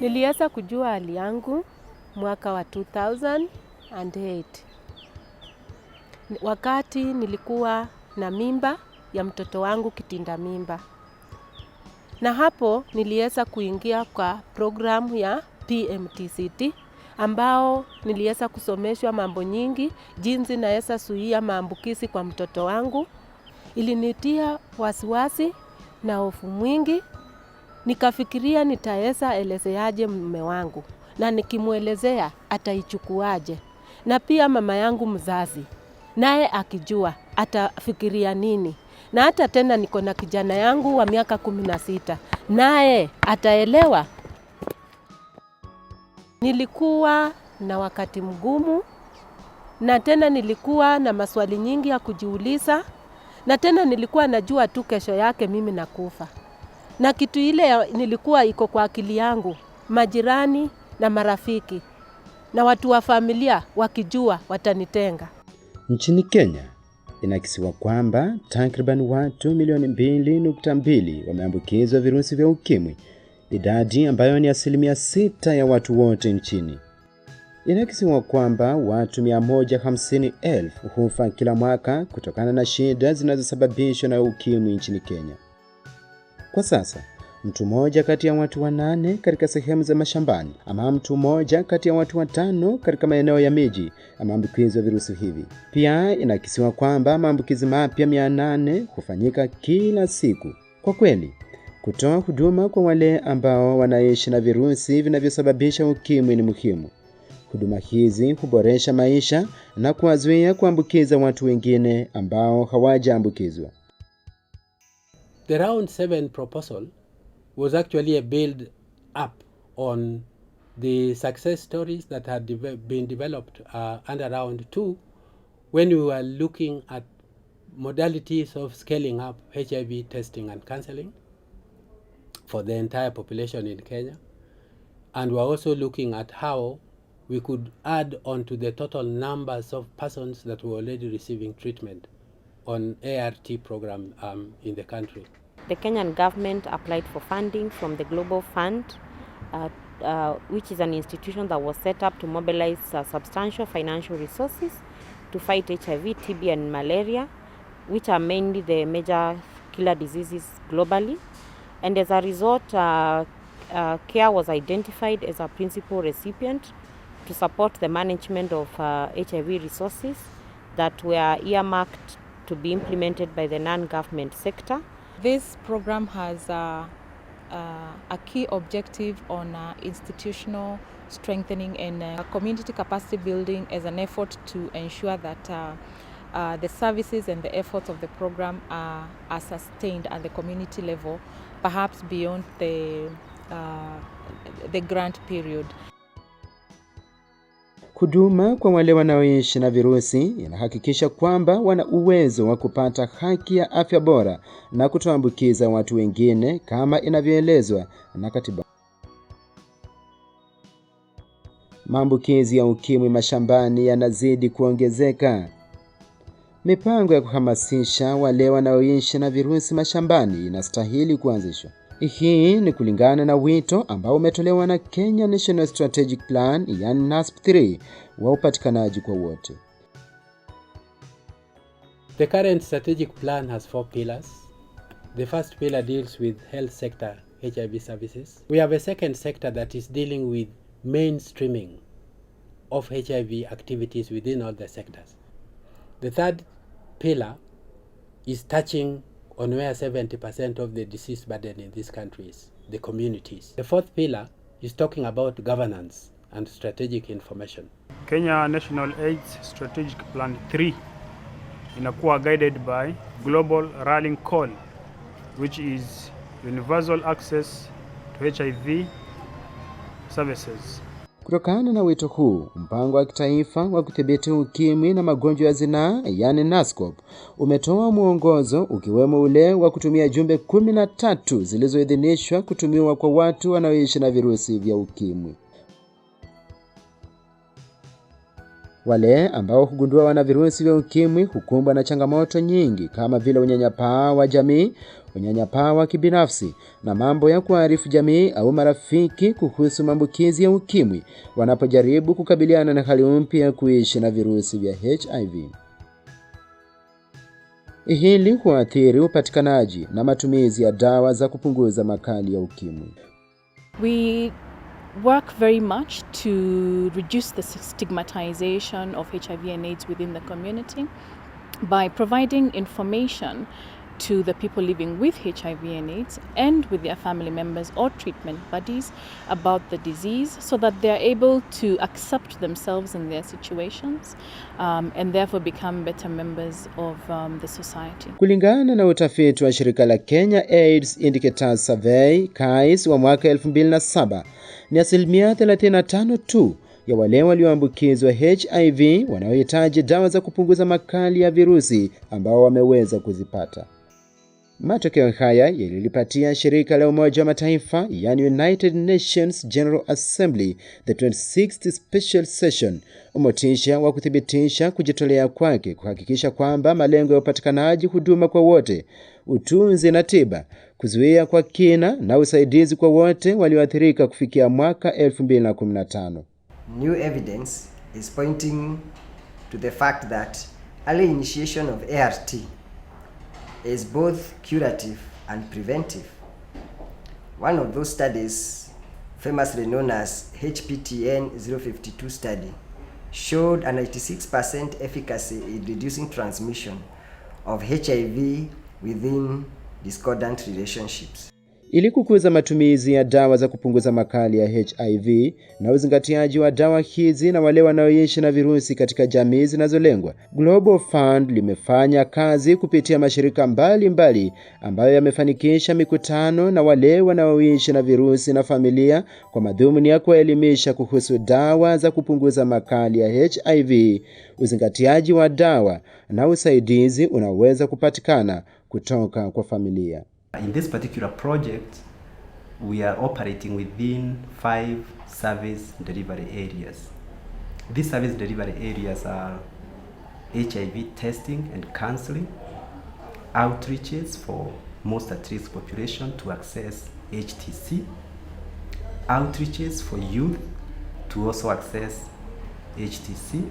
Niliweza kujua hali yangu mwaka wa 2008. Wakati nilikuwa na mimba ya mtoto wangu kitinda mimba. Na hapo niliweza kuingia kwa programu ya PMTCT ambao niliweza kusomeshwa mambo nyingi jinsi naweza zuia maambukizi kwa mtoto wangu. Ilinitia wasiwasi na hofu mwingi. Nikafikiria nitaweza elezeaje mume wangu na nikimuelezea ataichukuaje. Na pia mama yangu mzazi naye akijua atafikiria nini. Na hata tena niko na kijana yangu wa miaka 16 naye ataelewa. Nilikuwa na wakati mgumu na tena nilikuwa na maswali nyingi ya kujiuliza na tena nilikuwa najua tu kesho yake mimi nakufa. Na kitu ile nilikuwa iko kwa akili yangu, majirani na marafiki na watu wa familia wakijua watanitenga. Nchini Kenya inakisiwa kwamba takriban watu milioni 2.2 wameambukizwa virusi vya ukimwi, idadi ambayo ni 6% ya watu wote nchini. Inakisiwa kwamba watu 150,000 hufa kila mwaka kutokana na shida zinazosababishwa na ukimwi nchini Kenya. Kwa sasa, mtu mmoja kati ya watu 8 katika sehemu za mashambani ama mtu mmoja kati ya watu 5 katika maeneo ya miji ameambukizwa virusi hivi. Pia inakisiwa kwamba maambukizi mapya 800 hufanyika kila siku. Kwa kweli, kutoa huduma kwa wale ambao wanaishi na virusi vinavyosababisha ukimwi ni muhimu. Huduma hizi huboresha maisha na kuwazuia kuambukiza watu wengine ambao hawajaambukizwa. The round 7 proposal was actually a build up on the success stories that had been developed under round 2 when we were looking at modalities of scaling up HIV testing and counseling for the entire population in Kenya. And we're also looking at how we could add on to the total numbers of persons that were already receiving treatment on ART program in the country. The Kenyan government applied for funding from the Global Fund, which is an institution that was set up to mobilize substantial financial resources to fight HIV, TB and malaria, which are mainly the major killer diseases globally. And as a result, CARE was identified as a principal recipient to support the management of HIV resources that were earmarked to be implemented by the non-government sector. This program has a key objective on institutional strengthening and community capacity building as an effort to ensure that the services and the efforts of the program are sustained at the community level, perhaps beyond the grant period. Huduma kwa wale wanaoishi na virusi inahakikisha kwamba wana uwezo wa kupata haki ya afya bora na kutoambukiza watu wengine kama inavyoelezwa na katiba. Maambukizi ya ukimwi mashambani yanazidi kuongezeka. Mipango ya kuhamasisha wale wanaoishi na virusi mashambani inastahili kuanzishwa. Hii ni kulingana na wito ambao umetolewa na Kenya National Strategic Plan, yani NASP3, wa upatikanaji kwa wote. The current strategic plan has 4 pillars. The first pillar deals with health sector HIV services. We have a second sector that is dealing with mainstreaming of HIV activities within all the sectors. The third pillar is touching on where 70% of the disease burden in this country is, the communities. The fourth pillar is talking about governance and strategic information. Kenya National AIDS Strategic Plan 3 inakuwa guided by Global Rallying Call, which is universal access to HIV services. Kutokana na wito huu, mpango wa kitaifa wa kudhibiti ukimwi na magonjwa ya zinaa, yani NASCOP, umetoa mwongozo ukiwemo ule wa kutumia jumbe 13 zilizoidhinishwa kutumiwa kwa watu wanaoishi na virusi vya ukimwi. Wale ambao hugundua wana virusi vya ukimwi hukumbwa na changamoto nyingi kama vile unyanyapaa wa jamii, unyanyapaa wa kibinafsi na mambo ya kuarifu jamii au marafiki kuhusu maambukizi ya ukimwi wanapojaribu kukabiliana na hali mpya ya kuishi na virusi vya HIV. Hili huathiri upatikanaji na matumizi ya dawa za kupunguza makali ya ukimwi. We work very much to reduce the stigmatization of HIV and AIDS within the community by providing information to the people living with HIV and AIDS and with their family members or treatment buddies about the disease, so that they are able to accept themselves in their situations and therefore become better members of the society. Kulingana na utafiti wa shirika la Kenya AIDS Indicators Survey KAIS wa mwaka 2007, ni 35% tu ya wale walioambukizwa HIV wanaohitaji dawa za kupunguza makali ya virusi ambao wameweza kuzipata. Matokeo haya yalilipatia shirika la Umoja wa Mataifa, yani United Nations General Assembly, the 26th Special Session, motisha wa kuthibitisha kujitolea kwake kuhakikisha kwamba malengo ya upatikanaji huduma kwa wote, utunzi na tiba, kuzuia kwa kina na usaidizi kwa wote walioathirika kufikia mwaka 2015. New evidence is pointing to the fact that early initiation of ART is both curative and preventive. One of those studies, famously known as HPTN 052 study, showed a 96% efficacy in reducing transmission of HIV within discordant relationships. Ili kukuza matumizi ya dawa za kupunguza makali ya HIV na uzingatiaji wa dawa hizi na wale wanaoishi na virusi katika jamii zinazolengwa, Global Fund limefanya kazi kupitia mashirika mbalimbali ambayo yamefanikisha mikutano na wale wanaoishi na virusi na familia kwa madhumuni ya kuelimisha kuhusu dawa za kupunguza makali ya HIV, uzingatiaji wa dawa na usaidizi unaweza kupatikana kutoka kwa familia. In this particular project, we are operating within 5 service delivery areas. These service delivery areas are HIV testing and counseling, outreaches for most at-risk population to access HTC, outreaches for youth to also access HTC,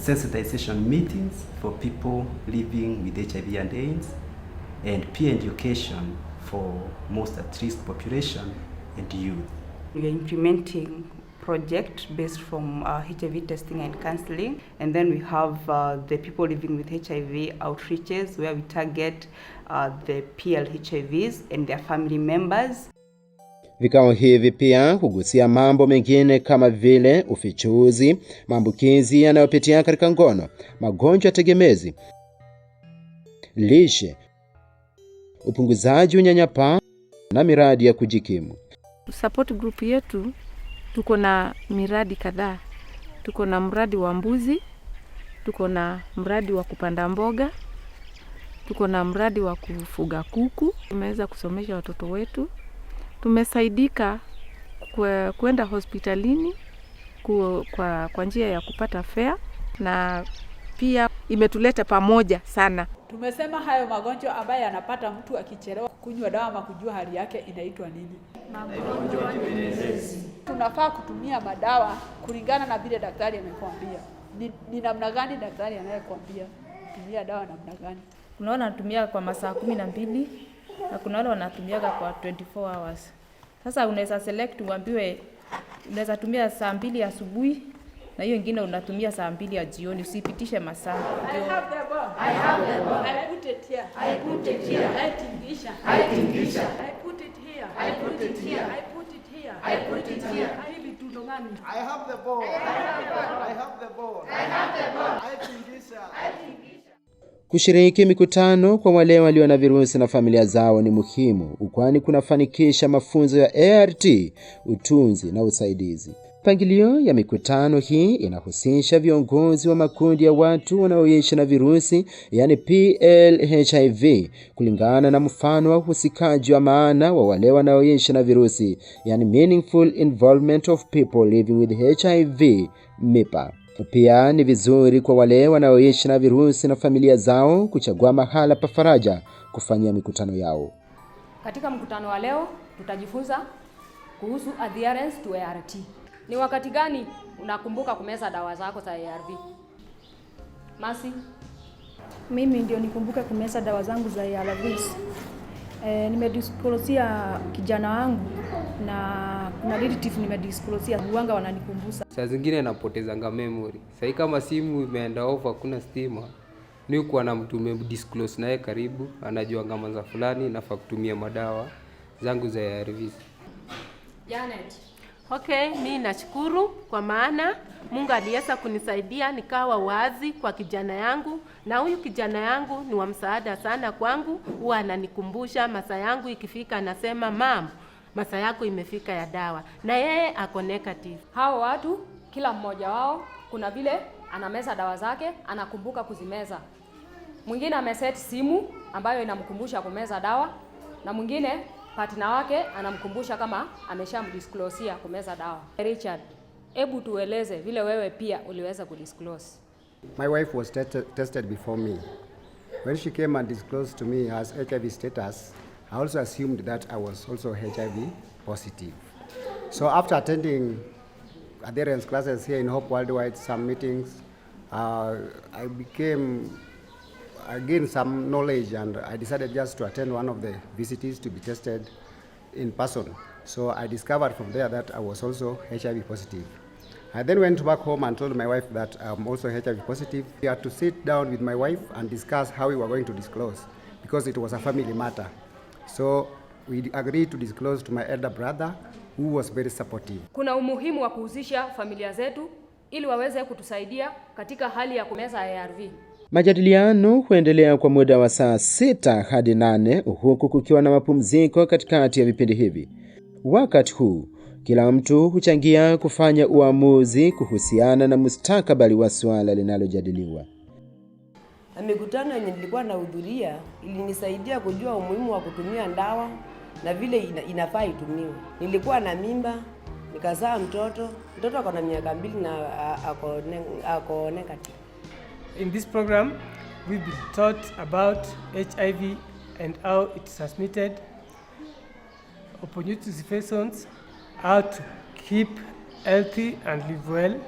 sensitization meetings for people living with HIV and AIDS, and peer education for most at-risk population and youth. We are implementing project based from HIV testing and counseling, and then we have the people living with HIV outreaches where we target the PLHIVs and their family members. Vikao hivi pia hugusia mambo mengine kama vile ufichuzi, maambukizi yanayopitia katika ngono, magonjwa tegemezi, lishe, upunguzaji unyanyapaa na miradi ya kujikimu. Support group yetu tuko na miradi kadhaa. Tuko na mradi wa mbuzi, tuko na mradi wa kupanda mboga, tuko na mradi wa kufuga kuku. Tumeweza kusomesha watoto wetu. Tumesaidika kwenda hospitalini kwa njia ya kupata fare, na pia imetuleta pamoja sana. Tumesema hayo magonjwa ambayo yanapata mtu akichelewa kunywa dawa ama kujua hali yake inaitwa nini? Magonjwa tegemezi. Tunafaa kutumia madawa kulingana na vile daktari amekwambia. Ni namna gani daktari anayekwambia tumia dawa namna gani? Kuna wale wanatumia kwa masaa 12 na kuna wale wanatumia kwa 24 hours. Sasa unaweza select uambiwe unaweza tumia saa 2 asubuhi na hiyo nyingine unatumia saa 2 ya jioni, usipitishe masaa. I have the ball. I put it here. I put it here. I put it here. I put it here. I put it here. I put it here. Hivi tudongani. I have the ball. Kushiriki mikutano kwa wale walio na virusi na familia zao ni muhimu, kwani kunafanikisha mafunzo ya ART, utunzi na usaidizi. Mpangilio ya mikutano hii inahusisha viongozi wa makundi ya watu wanaoishi na virusi, yani PLHIV, kulingana na mfano wa uhusikaji wa maana wa wale wanaoishi na virusi, yani meaningful involvement of people living with HIV, MIPA. Pia ni vizuri kwa wale wanaoishi na virusi na familia zao kuchagua mahala pa faraja kufanyia mikutano yao. Katika mkutano wa leo tutajifunza kuhusu adherence to ART. Ni wakati gani unakumbuka kumeza dawa zako za ARV? Masi? Mimi ndio nikumbuke kumeza dawa zangu za ARVs. Nimedisclosia kijana wangu na kuna relative nimedisclosia, huanga wananikumbusa. Saa zingine napotezanga memory. Sasa kama simu imeenda off, hakuna stima, ni kuwa na mtu umedisclose naye karibu, anajua ngama za fulani nafaa kutumia madawa zangu za ARVs. Janet. Okay, mimi nashukuru kwa maana Mungu aliweza kunisaidia nikawa wazi kwa kijana yangu, na huyu kijana yangu ni wa msaada sana kwangu. Huwa ananikumbusha masaa yangu ikifika, anasema mam, masaa yako imefika ya dawa, na yeye ako negative. Hao watu kila mmoja wao kuna vile anameza dawa zake, anakumbuka kuzimeza. Mwingine ameset simu ambayo inamkumbusha kumeza dawa, na mwingine partner wake anamkumbusha kama ameshamdisclosia kumeza dawa. Richard, hebu tueleze vile wewe pia uliweza kudisclose. My wife was tested before me. When she came and disclosed to me as HIV status, I also assumed that I was also HIV positive. So after attending adherence classes here in Hope Worldwide, some meetings, I gained some knowledge, and I decided just to attend one of the visits to be tested in person. So I discovered from there that I was also HIV positive. I then went back home and told my wife that I'm also HIV positive. We had to sit down with my wife and discuss how we were going to disclose, because it was a family matter. So we agreed to disclose to my elder brother, who was very supportive. Kuna umuhimu wa kuhusisha familia zetu ili waweze kutusaidia katika hali ya kumeza ARV. Majadiliano huendelea kwa muda wa saa 6 hadi 8, huku kukiwa na mapumziko katikati ya vipindi hivi. Wakati huu kila mtu huchangia kufanya uamuzi kuhusiana na mustakabali wa swala linalojadiliwa. Mikutano yenye nilikuwa nahudhuria ilinisaidia kujua umuhimu wa kutumia dawa na vile inafaa itumiwe. Nilikuwa na mimba, nikazaa mtoto ako na miaka 2 na ako negative. In this program, we've been taught about HIV and how it's transmitted, opportunities, how to keep healthy and live well,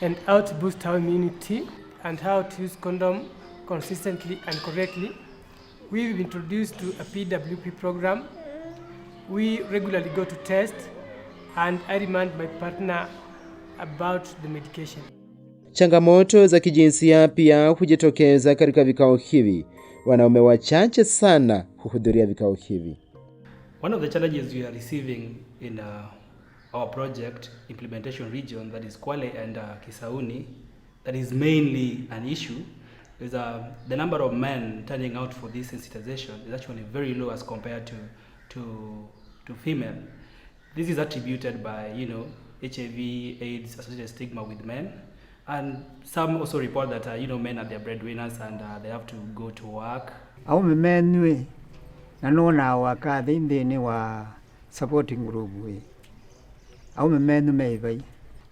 and how to boost our immunity, and how to use condom consistently and correctly. We've been introduced to a PWP program. We regularly go to test, and I remind my partner about the medication. Changamoto za kijinsia pia hujitokeza katika vikao hivi. Wanaume wachache sana huhudhuria vikao hivi. One of the challenges we are receiving in our project implementation region, that is Kwale and Kisauni, that is mainly an issue, is the number of men turning out for this sensitization is actually very low as compared to female. This is attributed by, HIV/AIDS associated stigma with men. And some also report that men are their breadwinners and they have to go to work. Au menwe nanona waka thini wa supporting group we. Au menu meibai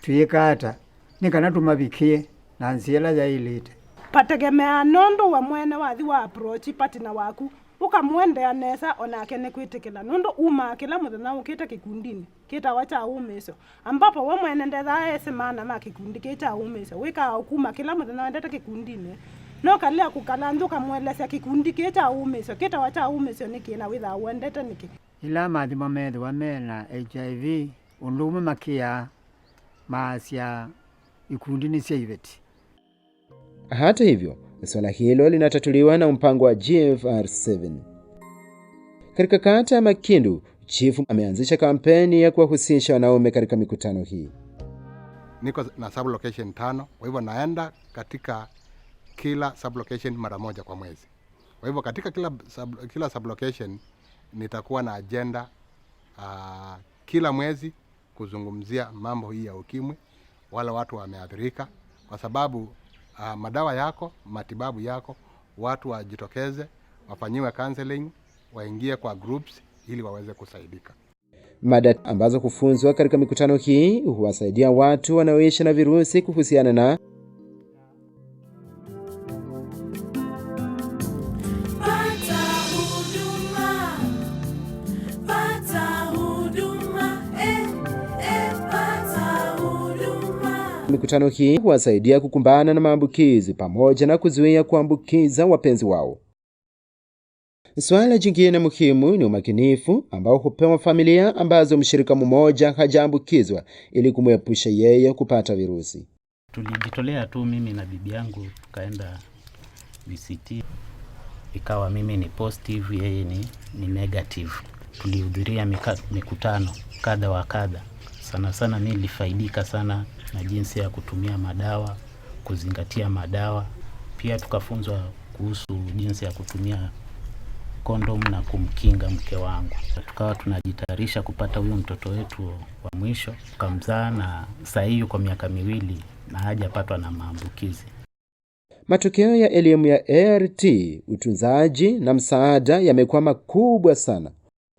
tuyekata nikana tumabikie na nsiela ya ilite. Pategemea nondo wa mwene wathi wa approach partner waku ukamwendea nesa onake ne kwitikila nondo uma kila muthenya ukita kikundini kita wacha umeso ambapo we mwene ndetha esemana ma kikundi kita umeso wika ukuma kila muthenya wendete kikundini no kalia kukalanduka mwelesa kikundi kita umeso kita wacha umeso nikina witha wendete niki ila mathima methu wa mena HIV undume makia maasya ikundini cia iveti. Hata hivyo, swala hilo linatatuliwa na mpango wa GFR7. Katika kata ya Makindu, chifu ameanzisha kampeni ya kuwahusisha wanaume katika mikutano hii. Niko na sublocation 5, kwa hivyo naenda katika kila sublocation mara moja kwa mwezi. Kwa hivyo katika kila sublocation nitakuwa na agenda kila mwezi kuzungumzia mambo hii ya ukimwi, wala watu wameathirika, kwa sababu madawa yako, matibabu yako, watu wajitokeze, wafanyiwe counseling, waingie kwa groups ili waweze kusaidika. Mada ambazo kufunzwa katika mikutano hii huwasaidia watu wanaoishi na virusi kuhusiana na Mikutano hii huwasaidia kukumbana na maambukizi pamoja na kuzuia kuambukiza wapenzi wao. Swala jingine muhimu ni umakinifu ambao hupewa familia ambazo mshirika mmoja hajaambukizwa ili kumwepusha yeye kupata virusi. Tulijitolea tu mimi na bibi yangu tukaenda VCT. Ikawa mimi ni positive, yeye ni negative. Tulihudhuria mikutano kadha wa kadha. Sana sana mimi nilifaidika sana na jinsi ya kutumia madawa, kuzingatia madawa. Pia tukafunzwa kuhusu jinsi ya kutumia kondom na kumkinga mke wangu. Tukawa tunajitayarisha kupata huyo mtoto wetu wa mwisho, tukamzaa na sasa hivi kwa miaka 2 na hajapatwa na maambukizi. Matokeo ya elimu ya ART, utunzaji na msaada yamekuwa makubwa sana.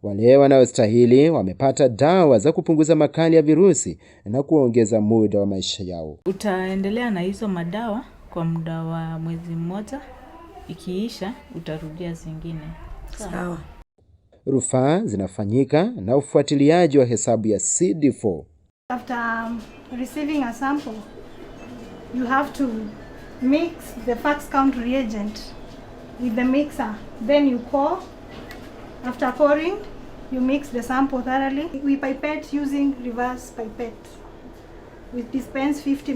Wale wanaostahili wamepata dawa za kupunguza makali ya virusi na kuongeza muda wa maisha yao. Utaendelea na hizo madawa kwa muda wa mwezi mmoja, ikiisha utarudia zingine. Sawa. Rufaa zinafanyika na ufuatiliaji wa hesabu ya CD4. After receiving a sample, you have to mix the fax count reagent with the mixer. Then you pour. After pouring, you mix the sample thoroughly. We pipette using reverse pipette. We dispense 50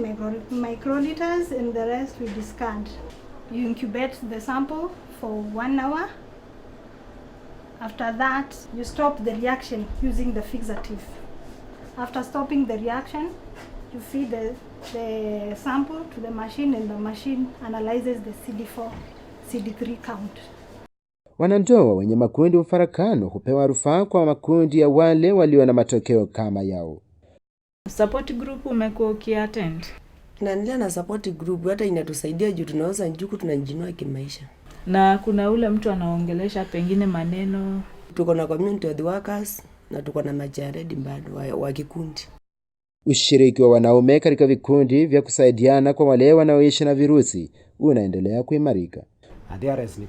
microliters and the rest we discard. You incubate the sample for 1 hour. After that, you stop the reaction using the fixative. After stopping the reaction, you feed the sample to the machine and the machine analyzes the CD4, CD3 count. Wanandoa wenye makundi mfarakano hupewa rufaa kwa makundi ya wale walio na matokeo kama yao. Support group umekuwa ukiattend? Tunaendelea na support group, hata inatusaidia juu tunaweza njuku tunajinua kimaisha. Na kuna ule mtu anaongelesha pengine maneno. Tuko na community workers na tuko na majaredi bado wa kikundi. Ushiriki wa wanaume katika vikundi vya kusaidiana kwa wale wanaoishi na virusi unaendelea kuimarika. Adherence ni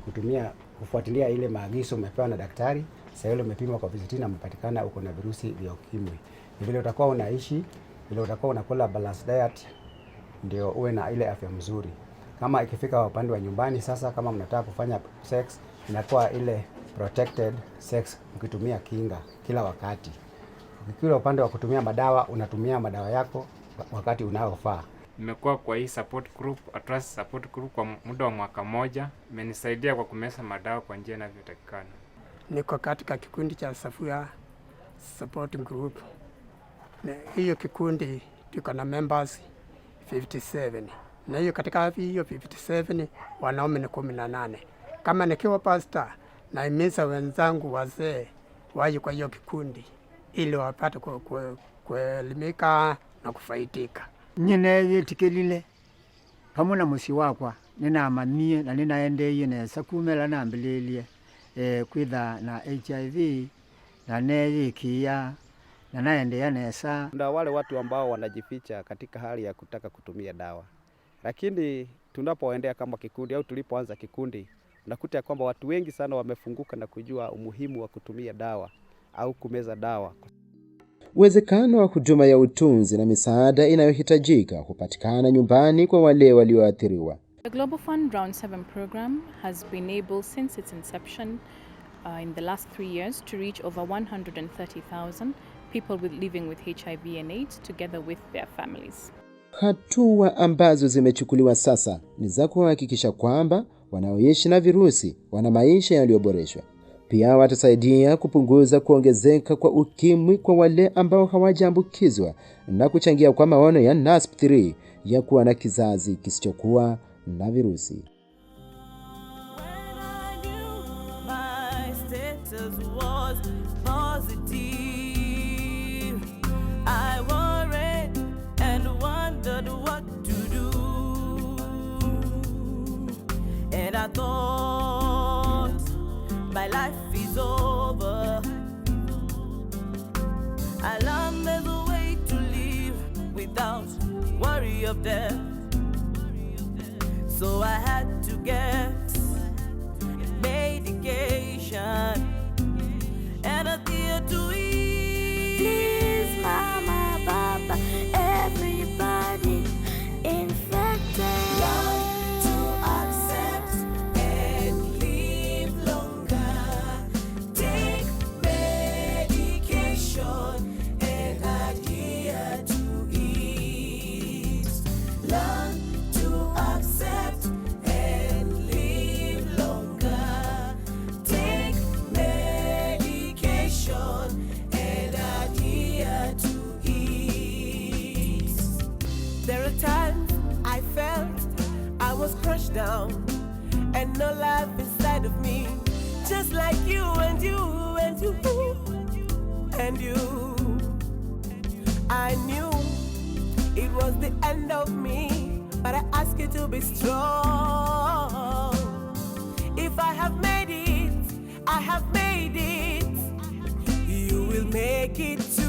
kufuatilia ile maagizo umepewa na daktari. Sasa ile umepimwa kwa VCT na umepatikana uko na virusi vya Ukimwi. Ni vile utakuwa unaishi, vile utakuwa unakula balanced diet ndio uwe na ile afya mzuri. Kama ikifika upande wa nyumbani sasa, kama mnataka kufanya sex, inakuwa ile protected sex ukitumia kinga kila wakati. Ukiwa upande wa kutumia madawa, unatumia madawa yako wakati unaofaa. Nimekuwa kwa hii support group, trust support group kwa muda wa mwaka mmoja. Imenisaidia kwa kumeza madawa kwa njia inavyotakikana. Niko katika kikundi cha Safua support group. Na hiyo kikundi tuko na members 57. Na hiyo katika hiyo 57 wanaume ni 18. Kama nikiwa pastor, naimiza wenzangu wazee waje kwa hiyo kikundi ili wapate kuelimika na kufaidika. Nyine tikelile pamoja musi wakwa nina amanie na ninaendeye na sakumela na ambilelie kwitha na HIV na neyikia na naendea nesa. Ndio wale watu ambao wanajificha katika hali ya kutaka kutumia dawa. Lakini tunapoendea kama kikundi au tulipoanza kikundi, unakuta kwamba watu wengi sana wamefunguka na kujua umuhimu wa kutumia dawa au kumeza dawa. Uwezekano wa huduma ya utunzi na misaada inayohitajika hupatikana nyumbani kwa wale walioathiriwa. The Global Fund Round 7 program has been able since its inception in the last 3 years to reach over 130,000 people living with HIV and AIDS together with their families. Hatua ambazo zimechukuliwa sasa ni za kuhakikisha kwamba wanaoishi na virusi wana maisha yaliyoboreshwa. Pia watasaidia kupunguza kuongezeka kwa ukimwi kwa wale ambao hawajaambukizwa na kuchangia kwa maono ya NASP3 ya kuwa na kizazi kisichokuwa na virusi. I thought my life is over. worry of death. So I had to get medication and a deal to eat. Please, mama, papa, everybody infected. Learn to accept and live longer. Take medication and adhere to it. Learn to accept and live longer. Take medication and adhere to it. There are times I felt I was crushed down and no life inside of me, just like you and you and you and you. I knew it was the end of me, but I ask you to be strong. If I have made it, I have made it. You will make it too.